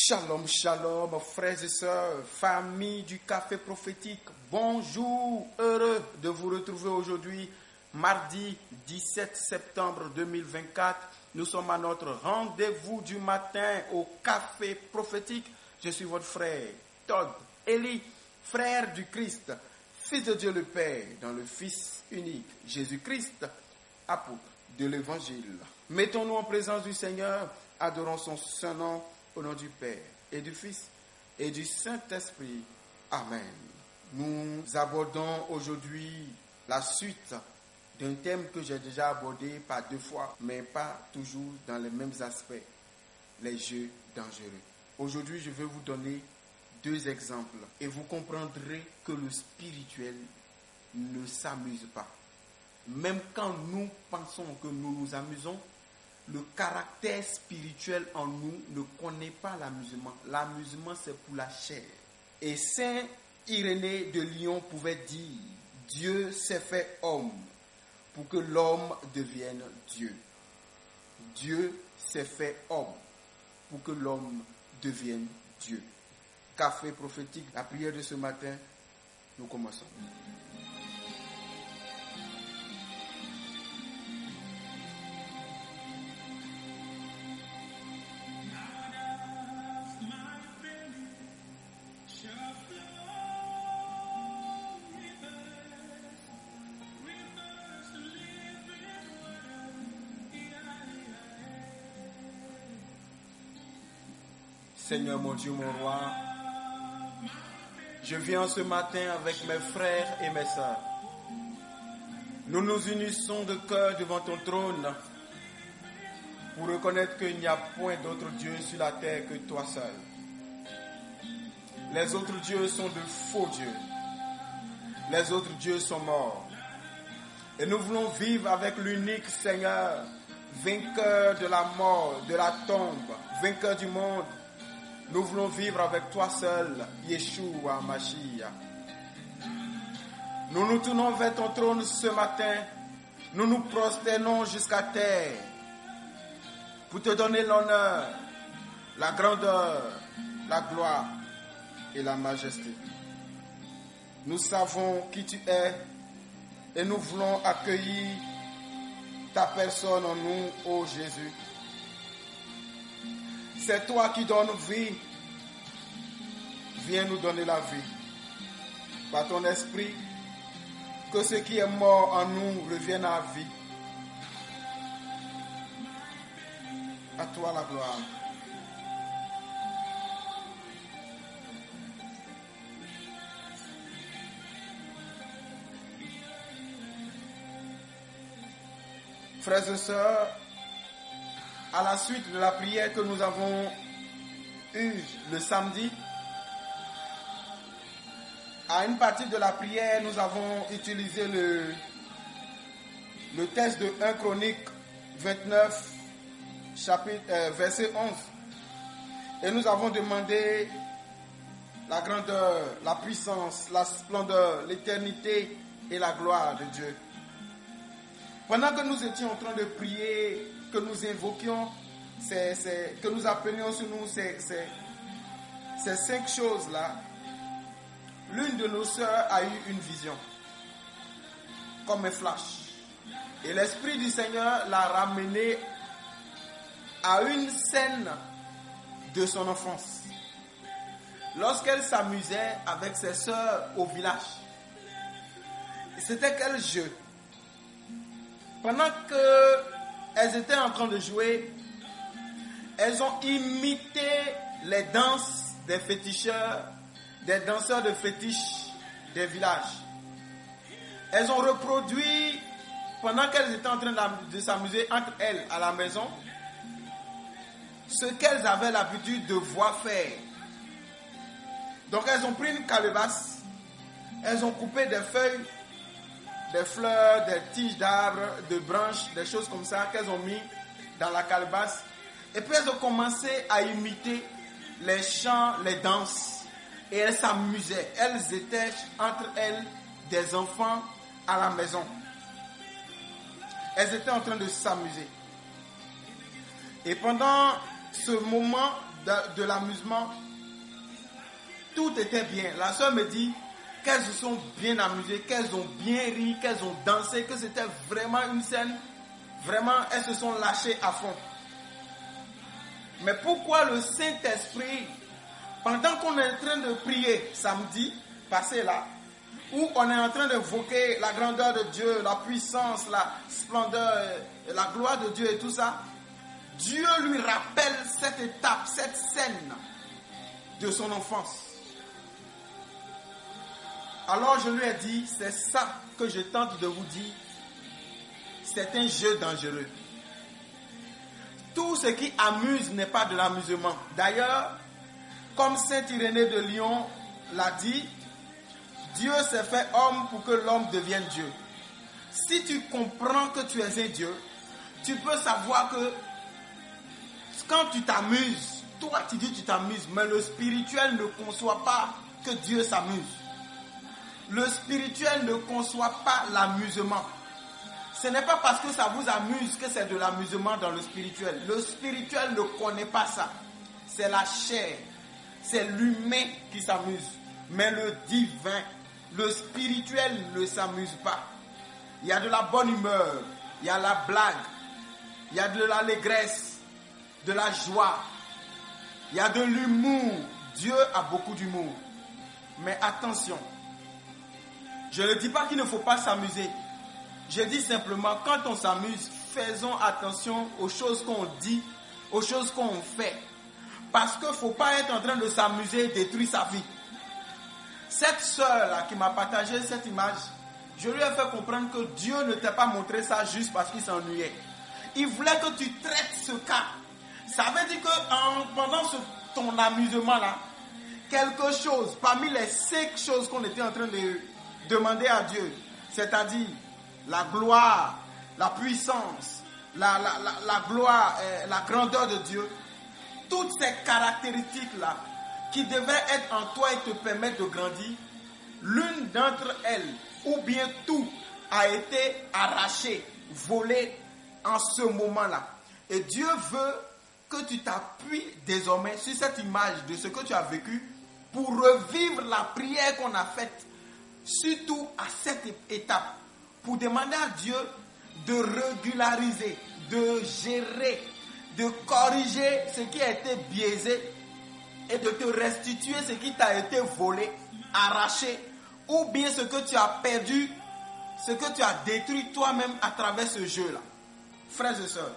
Shalom, shalom, frères et sœurs, famille du Café Prophétique. Bonjour, heureux de vous retrouver aujourd'hui, mardi 17 septembre 2024. Nous sommes à notre rendez-vous du matin au Café Prophétique. Je suis votre frère, Todd Eli, frère du Christ, fils de Dieu le Père, dans le Fils unique, Jésus-Christ, apôtre de l'Évangile. Mettons-nous en présence du Seigneur, adorons son saint nom. Au nom du Père et du Fils et du Saint-Esprit. Amen. Nous abordons aujourd'hui la suite d'un thème que j'ai déjà abordé par 2 fois, mais pas toujours dans les mêmes aspects, les jeux dangereux. Aujourd'hui, je vais vous donner 2 exemples et vous comprendrez que le spirituel ne s'amuse pas. Même quand nous pensons que nous nous amusons, le caractère spirituel en nous ne connaît pas l'amusement. L'amusement, c'est pour la chair. Et Saint Irénée de Lyon pouvait dire, Dieu s'est fait homme pour que l'homme devienne Dieu. Dieu s'est fait homme pour que l'homme devienne Dieu. Café prophétique, la prière de ce matin, nous commençons. Seigneur mon Dieu, mon roi, je viens ce matin avec mes frères et mes sœurs. Nous nous unissons de cœur devant ton trône pour reconnaître qu'il n'y a point d'autre Dieu sur la terre que toi seul. Les autres dieux sont de faux dieux. Les autres dieux sont morts. Et nous voulons vivre avec l'unique Seigneur, vainqueur de la mort, de la tombe, vainqueur du monde. Nous voulons vivre avec toi seul, Yeshua Mashiach. Nous nous tournons vers ton trône ce matin. Nous nous prosternons jusqu'à terre pour te donner l'honneur, la grandeur, la gloire et la majesté. Nous savons qui tu es et nous voulons accueillir ta personne en nous, ô Jésus. C'est toi qui donnes vie. Viens nous donner la vie. Par ton esprit, que ce qui est mort en nous revienne à la vie. À toi la gloire. Frères et sœurs, à la suite de la prière que nous avons eue le samedi, à une partie de la prière, nous avons utilisé le texte de 1 Chronique 29, verset 11. Et nous avons demandé la grandeur, la puissance, la splendeur, l'éternité et la gloire de Dieu. Pendant que nous étions en train de prier, que nous invoquions, que nous appelions sur nous ces 5 choses-là, l'une de nos sœurs a eu une vision, comme un flash. Et l'Esprit du Seigneur l'a ramenée à une scène de son enfance. Lorsqu'elle s'amusait avec ses sœurs au village. C'était quel jeu? Pendant qu'elles étaient en train de jouer, elles ont imité les danses des féticheurs, des danseurs de fétiches des villages. Elles ont reproduit, pendant qu'elles étaient en train de s'amuser entre elles à la maison, ce qu'elles avaient l'habitude de voir faire. Donc elles ont pris une calebasse, elles ont coupé des feuilles, des fleurs, des tiges d'arbres, des branches, des choses comme ça qu'elles ont mis dans la calebasse. Et puis elles ont commencé à imiter les chants, les danses. Et elles s'amusaient. Elles étaient entre elles des enfants à la maison. Elles étaient en train de s'amuser. Et pendant ce moment de l'amusement, tout était bien. La soeur me dit qu'elles se sont bien amusées, qu'elles ont bien ri, qu'elles ont dansé, que c'était vraiment une scène, vraiment elles se sont lâchées à fond. Mais pourquoi le Saint-Esprit, pendant qu'on est en train de prier samedi passé là, où on est en train d'évoquer la grandeur de Dieu, la puissance, la splendeur, la gloire de Dieu et tout ça, Dieu lui rappelle cette étape, cette scène de son enfance. Alors je lui ai dit, c'est ça que je tente de vous dire, c'est un jeu dangereux. Tout ce qui amuse n'est pas de l'amusement. D'ailleurs, comme saint Irénée de Lyon l'a dit, Dieu s'est fait homme pour que l'homme devienne Dieu. Si tu comprends que tu es un Dieu, tu peux savoir que quand tu t'amuses, toi tu dis tu t'amuses, mais le spirituel ne conçoit pas que Dieu s'amuse. Le spirituel ne conçoit pas l'amusement. Ce n'est pas parce que ça vous amuse que c'est de l'amusement dans le spirituel. Le spirituel ne connaît pas ça. C'est la chair, c'est l'humain qui s'amuse. Mais le divin, le spirituel ne s'amuse pas. Il y a de la bonne humeur, il y a la blague, il y a de l'allégresse, de la joie, il y a de l'humour. Dieu a beaucoup d'humour. Mais attention, je ne dis pas qu'il ne faut pas s'amuser. Je dis simplement, quand on s'amuse, faisons attention aux choses qu'on dit, aux choses qu'on fait. Parce qu'il ne faut pas être en train de s'amuser et détruire sa vie. Cette sœur-là qui m'a partagé cette image, je lui ai fait comprendre que Dieu ne t'a pas montré ça juste parce qu'il s'ennuyait. Il voulait que tu traites ce cas. Ça veut dire que pendant ton amusement-là, quelque chose, parmi les 5 choses qu'on était en train de demander à Dieu, c'est-à-dire la gloire, la puissance, la gloire, la grandeur de Dieu, toutes ces caractéristiques-là qui devraient être en toi et te permettre de grandir, l'une d'entre elles, ou bien tout, a été arraché, volé en ce moment-là. Et Dieu veut que tu t'appuies désormais sur cette image de ce que tu as vécu pour revivre la prière qu'on a faite, surtout à cette étape, pour demander à Dieu de régulariser, de gérer, de corriger ce qui a été biaisé et de te restituer ce qui t'a été volé, arraché, ou bien ce que tu as perdu, ce que tu as détruit toi-même à travers ce jeu-là. Frères et sœurs,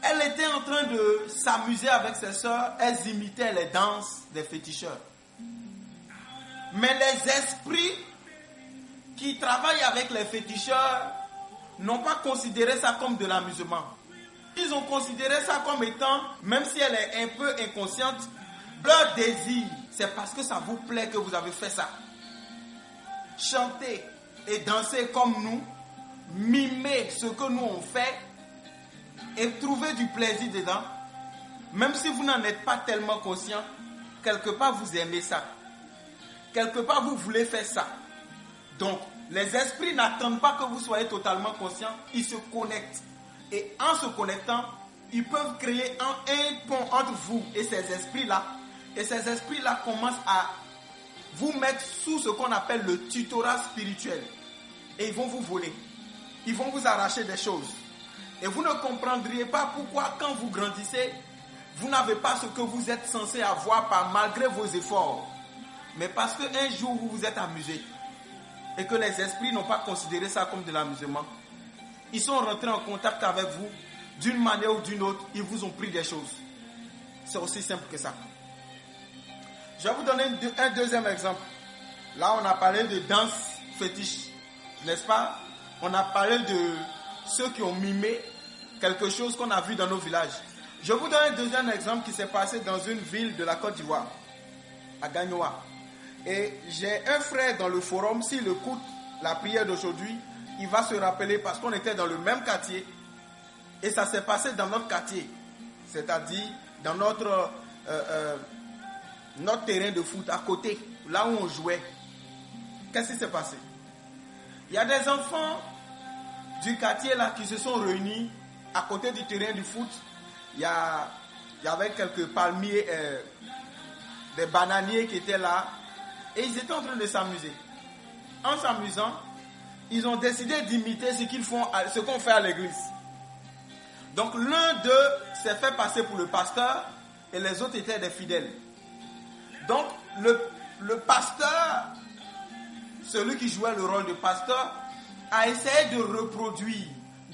elle était en train de s'amuser avec ses sœurs, elles imitaient les danses des féticheurs. Mais les esprits qui travaillent avec les féticheurs n'ont pas considéré ça comme de l'amusement. Ils ont considéré ça comme étant, même si elle est un peu inconsciente, leur désir, c'est parce que ça vous plaît que vous avez fait ça. Chanter et danser comme nous, mimer ce que nous on fait et trouver du plaisir dedans, même si vous n'en êtes pas tellement conscient, quelque part vous aimez ça. Quelque part vous voulez faire ça. Donc, les esprits n'attendent pas que vous soyez totalement conscient, ils se connectent. Et en se connectant, ils peuvent créer un pont entre vous et ces esprits-là. Et ces esprits-là commencent à vous mettre sous ce qu'on appelle le tutorat spirituel. Et ils vont vous voler. Ils vont vous arracher des choses. Et vous ne comprendriez pas pourquoi, quand vous grandissez, vous n'avez pas ce que vous êtes censé avoir malgré vos efforts. Mais parce qu'un jour, vous vous êtes amusé. Et que les esprits n'ont pas considéré ça comme de l'amusement. Ils sont rentrés en contact avec vous d'une manière ou d'une autre. Ils vous ont pris des choses. C'est aussi simple que ça. Je vais vous donner un deuxième exemple. Là, on a parlé de danse fétiche. N'est-ce pas? On a parlé de ceux qui ont mimé quelque chose qu'on a vu dans nos villages. Je vous donne un deuxième exemple qui s'est passé dans une ville de la Côte d'Ivoire, à Gagnoa. Et j'ai un frère dans le forum, s'il écoute la prière d'aujourd'hui, il va se rappeler parce qu'on était dans le même quartier et ça s'est passé dans notre quartier, c'est-à-dire dans notre terrain de foot à côté, là où on jouait. Qu'est-ce qui s'est passé? Il y a des enfants du quartier là qui se sont réunis à côté du terrain du foot. Il y a il y avait quelques palmiers, des bananiers qui étaient là, et ils étaient en train de s'amuser. En s'amusant, ils ont décidé d'imiter ce qu'on fait à l'église. Donc l'un d'eux s'est fait passer pour le pasteur et les autres étaient des fidèles. Donc le pasteur, celui qui jouait le rôle de pasteur, a essayé de reproduire,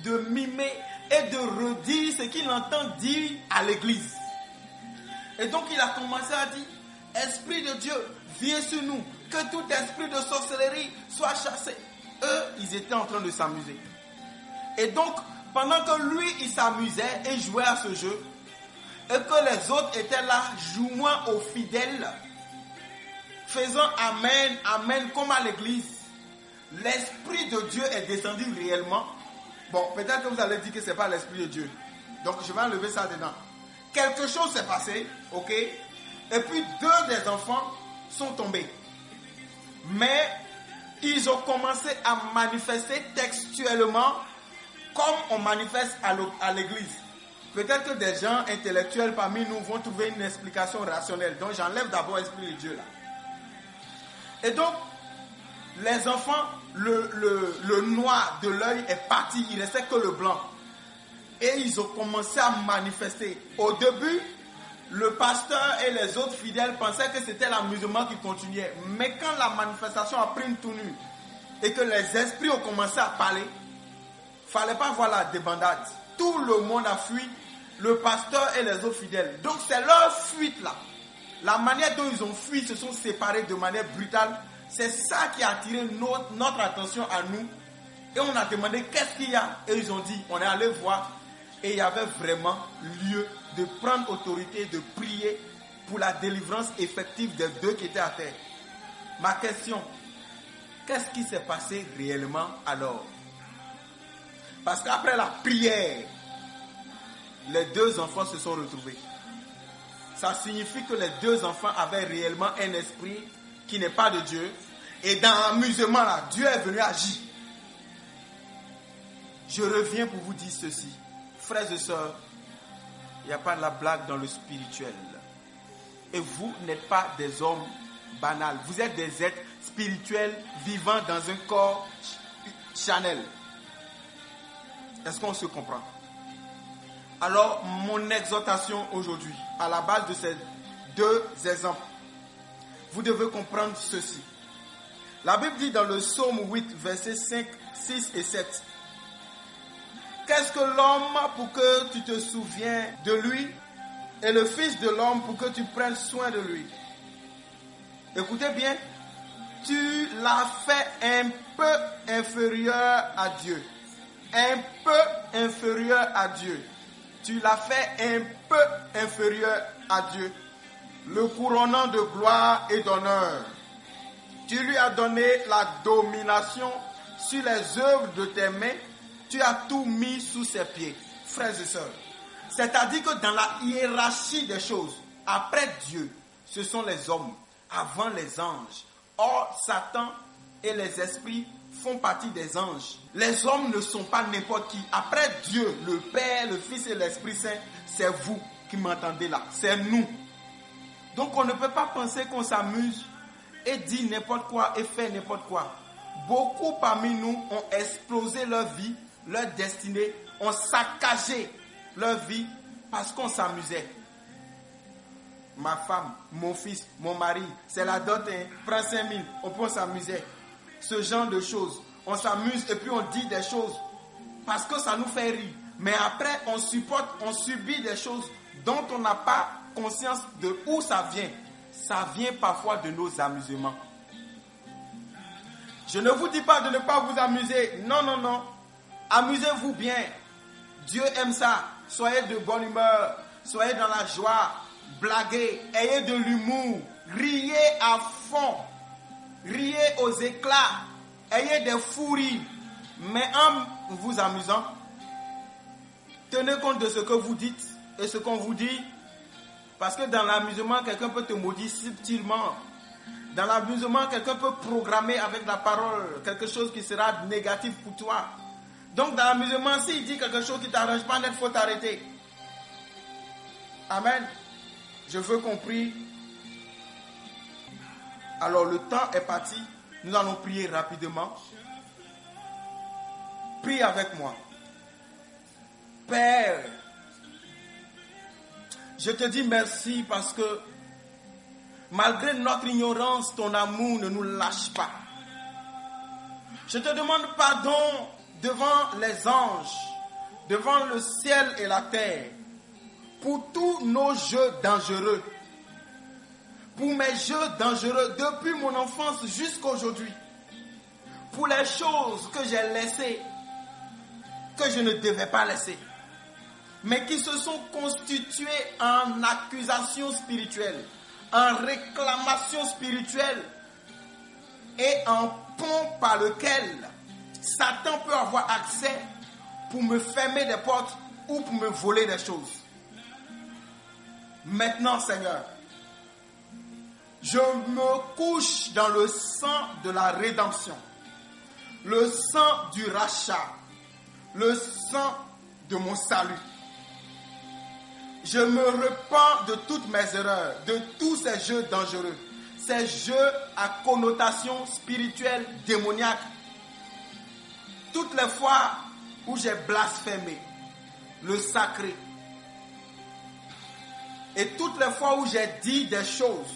de mimer et de redire ce qu'il entend dire à l'église. Et donc il a commencé à dire, Esprit de Dieu, viens sur nous, que tout esprit de sorcellerie soit chassé. Eux, ils étaient en train de s'amuser. Et donc, pendant que lui, il s'amusait et jouait à ce jeu, et que les autres étaient là, jouant aux fidèles, faisant Amen, Amen, comme à l'église, l'Esprit de Dieu est descendu réellement. Bon, peut-être que vous allez dire que ce n'est pas l'Esprit de Dieu. Donc, je vais enlever ça dedans. Quelque chose s'est passé, ok? Et puis, deux des enfants sont tombés. Mais, ils ont commencé à manifester textuellement comme on manifeste à l'église. Peut-être que des gens intellectuels parmi nous vont trouver une explication rationnelle. Donc, j'enlève d'abord l'Esprit de Dieu là. Et donc, les enfants, le noir de l'œil est parti, il ne restait que le blanc. Et ils ont commencé à manifester. Au début, le pasteur et les autres fidèles pensaient que c'était l'amusement qui continuait. Mais quand la manifestation a pris une tournure et que les esprits ont commencé à parler, il ne fallait pas voir la débandade. Tout le monde a fui, le pasteur et les autres fidèles. Donc c'est leur fuite là. La manière dont ils ont fui, se sont séparés de manière brutale. C'est ça qui a attiré notre attention à nous. Et on a demandé qu'est-ce qu'il y a. Et ils ont dit, on est allé voir. Et il y avait vraiment lieu de prendre autorité, de prier pour la délivrance effective des deux qui étaient à terre. Ma question, qu'est-ce qui s'est passé réellement alors? Parce qu'après la prière, les deux enfants se sont retrouvés. Ça signifie que les deux enfants avaient réellement un esprit qui n'est pas de Dieu. Et dans l'amusement là, Dieu est venu agir. Je reviens pour vous dire ceci. Frères et sœurs, il n'y a pas de la blague dans le spirituel. Et vous n'êtes pas des hommes banals. Vous êtes des êtres spirituels vivant dans un corps charnel. Est-ce qu'on se comprend? Alors, mon exhortation aujourd'hui, à la base de ces deux exemples, vous devez comprendre ceci. La Bible dit dans le psaume 8, versets 5, 6 et 7. Qu'est-ce que l'homme pour que tu te souviens de lui et le fils de l'homme pour que tu prennes soin de lui? Écoutez bien, tu l'as fait un peu inférieur à Dieu. Un peu inférieur à Dieu. Tu l'as fait un peu inférieur à Dieu, le couronnant de gloire et d'honneur. Tu lui as donné la domination sur les œuvres de tes mains. Tu as tout mis sous ses pieds, frères et sœurs. C'est-à-dire que dans la hiérarchie des choses, après Dieu, ce sont les hommes, avant les anges. Or, Satan et les esprits font partie des anges. Les hommes ne sont pas n'importe qui. Après Dieu, le Père, le Fils et l'Esprit Saint, c'est vous qui m'entendez là. C'est nous. Donc on ne peut pas penser qu'on s'amuse et dire n'importe quoi et faire n'importe quoi. Beaucoup parmi nous ont explosé leur vie, leur destinée, ont saccagé leur vie parce qu'on s'amusait. Ma femme, mon fils, mon mari, c'est la dot, hein, prends 5 000, on peut s'amuser. Ce genre de choses. On s'amuse et puis on dit des choses parce que ça nous fait rire. Mais après, on subit des choses dont on n'a pas conscience de où ça vient. Ça vient parfois de nos amusements. Je ne vous dis pas de ne pas vous amuser. Non, non, non. Amusez-vous bien. Dieu aime ça. Soyez de bonne humeur. Soyez dans la joie. Blaguez. Ayez de l'humour. Riez à fond. Riez aux éclats. Ayez des fous rires. Mais en vous amusant, tenez compte de ce que vous dites et ce qu'on vous dit. Parce que dans l'amusement, quelqu'un peut te maudire subtilement. Dans l'amusement, quelqu'un peut programmer avec la parole quelque chose qui sera négatif pour toi. Donc dans l'amusement, s'il dit quelque chose qui ne t'arrange pas, il faut t'arrêter. Amen. Je veux qu'on prie. Alors le temps est parti. Nous allons prier rapidement. Prie avec moi. Père, je te dis merci parce que malgré notre ignorance, ton amour ne nous lâche pas. Je te demande pardon devant les anges, devant le ciel et la terre, pour tous nos jeux dangereux, pour mes jeux dangereux depuis mon enfance jusqu'à aujourd'hui, pour les choses que j'ai laissées, que je ne devais pas laisser, mais qui se sont constituées en accusation spirituelle, en réclamation spirituelle et en pont par lequel Satan peut avoir accès pour me fermer des portes ou pour me voler des choses. Maintenant, Seigneur, je me couche dans le sang de la rédemption, le sang du rachat, le sang de mon salut. Je me repens de toutes mes erreurs, de tous ces jeux dangereux, ces jeux à connotation spirituelle démoniaque. Toutes les fois où j'ai blasphémé le sacré, et toutes les fois où j'ai dit des choses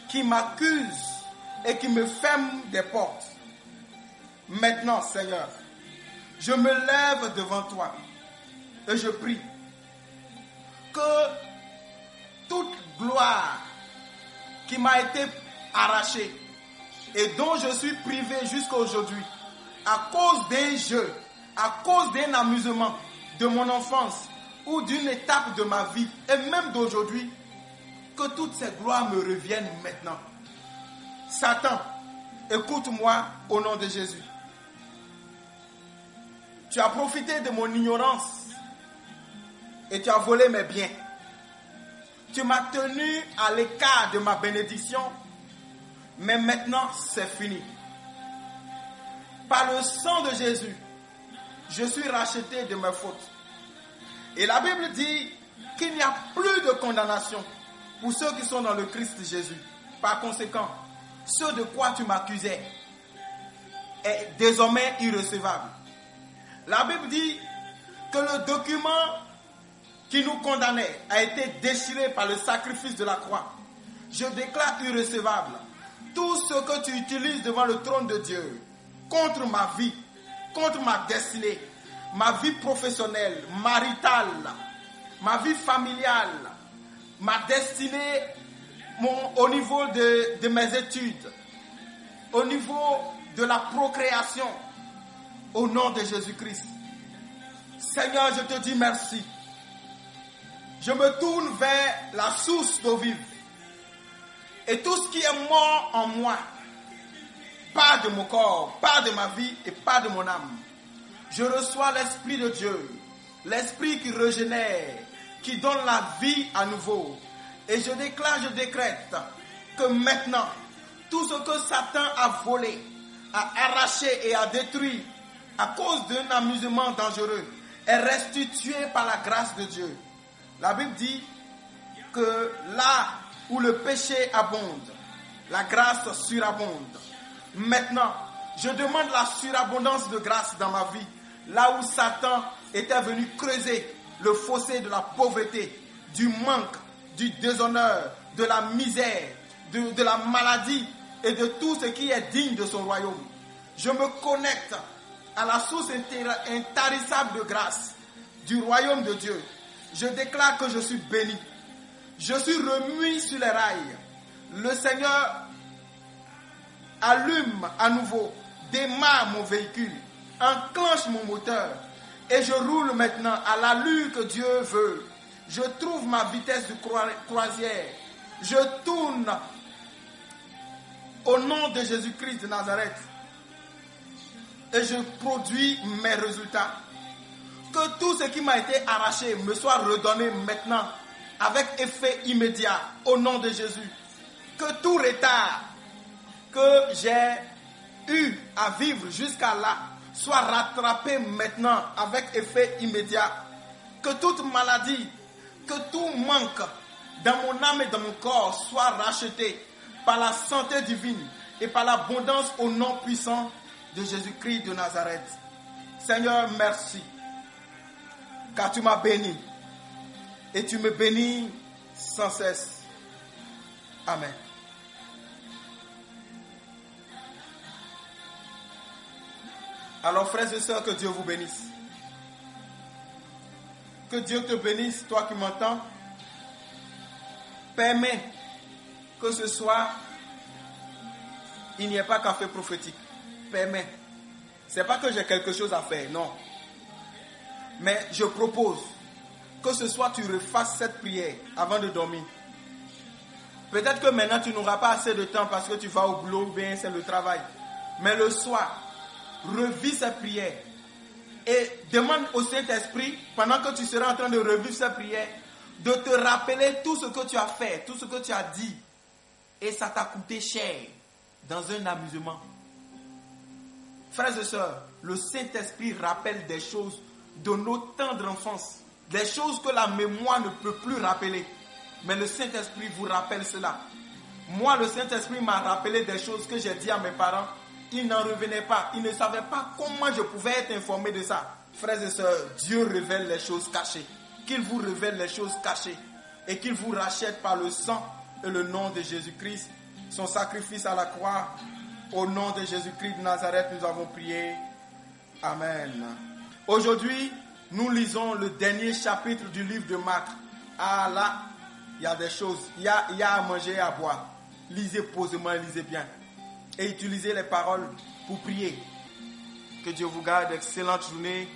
qui m'accusent et qui me ferment des portes. Maintenant, Seigneur, je me lève devant toi et je prie que toute gloire qui m'a été arrachée et dont je suis privé jusqu'à aujourd'hui à cause d'un jeu, à cause d'un amusement de mon enfance ou d'une étape de ma vie et même d'aujourd'hui, que toutes ces gloires me reviennent maintenant. Satan, écoute-moi au nom de Jésus. Tu as profité de mon ignorance et tu as volé mes biens. Tu m'as tenu à l'écart de ma bénédiction, mais maintenant c'est fini. Par le sang de Jésus, je suis racheté de mes fautes. Et la Bible dit qu'il n'y a plus de condamnation pour ceux qui sont dans le Christ Jésus. Par conséquent, ce de quoi tu m'accusais est désormais irrecevable. La Bible dit que le document qui nous condamnait a été déchiré par le sacrifice de la croix. Je déclare irrecevable tout ce que tu utilises devant le trône de Dieu contre ma vie, contre ma destinée, ma vie professionnelle, maritale, ma vie familiale, ma destinée au niveau de mes études, au niveau de la procréation, au nom de Jésus-Christ. Seigneur, je te dis merci. Je me tourne vers la source d'eau vive. Et tout ce qui est mort en moi, pas de mon corps, pas de ma vie et pas de mon âme. Je reçois l'Esprit de Dieu, l'Esprit qui régénère, qui donne la vie à nouveau. Et je déclare, je décrète que maintenant, tout ce que Satan a volé, a arraché et a détruit à cause d'un amusement dangereux est restitué par la grâce de Dieu. La Bible dit que là où le péché abonde, la grâce surabonde. Maintenant, je demande la surabondance de grâce dans ma vie, là où Satan était venu creuser le fossé de la pauvreté, du manque, du déshonneur, de la misère, de la maladie et de tout ce qui est digne de son royaume. Je me connecte à la source intarissable de grâce du royaume de Dieu. Je déclare que je suis béni. Je suis remis sur les rails. Le Seigneur allume à nouveau, démarre mon véhicule, enclenche mon moteur et je roule maintenant à l'allure que Dieu veut. Je trouve ma vitesse de croisière. Je tourne au nom de Jésus-Christ de Nazareth et je produis mes résultats. Que tout ce qui m'a été arraché me soit redonné maintenant avec effet immédiat au nom de Jésus. Que tout retard que j'ai eu à vivre jusqu'à là soit rattrapé maintenant avec effet immédiat. Que toute maladie que tout manque dans mon âme et dans mon corps soit racheté par la santé divine et par l'abondance au nom puissant de Jésus-Christ de Nazareth. Seigneur, merci, car tu m'as béni et tu me bénis sans cesse. Amen. Alors, frères et sœurs, que Dieu vous bénisse. Que Dieu te bénisse, toi qui m'entends. Permets que ce soir, il n'y ait pas café prophétique. Permets. Ce n'est pas que j'ai quelque chose à faire, non. Mais je propose que ce soir, tu refasses cette prière avant de dormir. Peut-être que maintenant, tu n'auras pas assez de temps parce que tu vas au boulot ou bien c'est le travail. Mais le soir, revis cette prière et demande au Saint-Esprit, pendant que tu seras en train de revivre cette prière, de te rappeler tout ce que tu as fait, tout ce que tu as dit. Et ça t'a coûté cher dans un amusement. Frères et sœurs, le Saint-Esprit rappelle des choses de nos tendres enfance, des choses que la mémoire ne peut plus rappeler. Mais le Saint-Esprit vous rappelle cela. Moi, le Saint-Esprit m'a rappelé des choses que j'ai dit à mes parents. Ils n'en revenaient pas. Ils ne savaient pas comment je pouvais être informé de ça. Frères et sœurs, Dieu révèle les choses cachées. Qu'il vous révèle les choses cachées. Et qu'il vous rachète par le sang et le nom de Jésus-Christ. Son sacrifice à la croix. Au nom de Jésus-Christ de Nazareth, nous avons prié. Amen. Aujourd'hui, nous lisons le dernier chapitre du livre de Marc. Ah là, il y a des choses. Il y a à manger et à boire. Lisez posément, lisez bien. Et utilisez les paroles pour prier. Que Dieu vous garde. Excellente journée.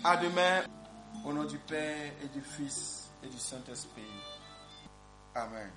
À demain. Au nom du Père et du Fils et du Saint-Esprit. Amen.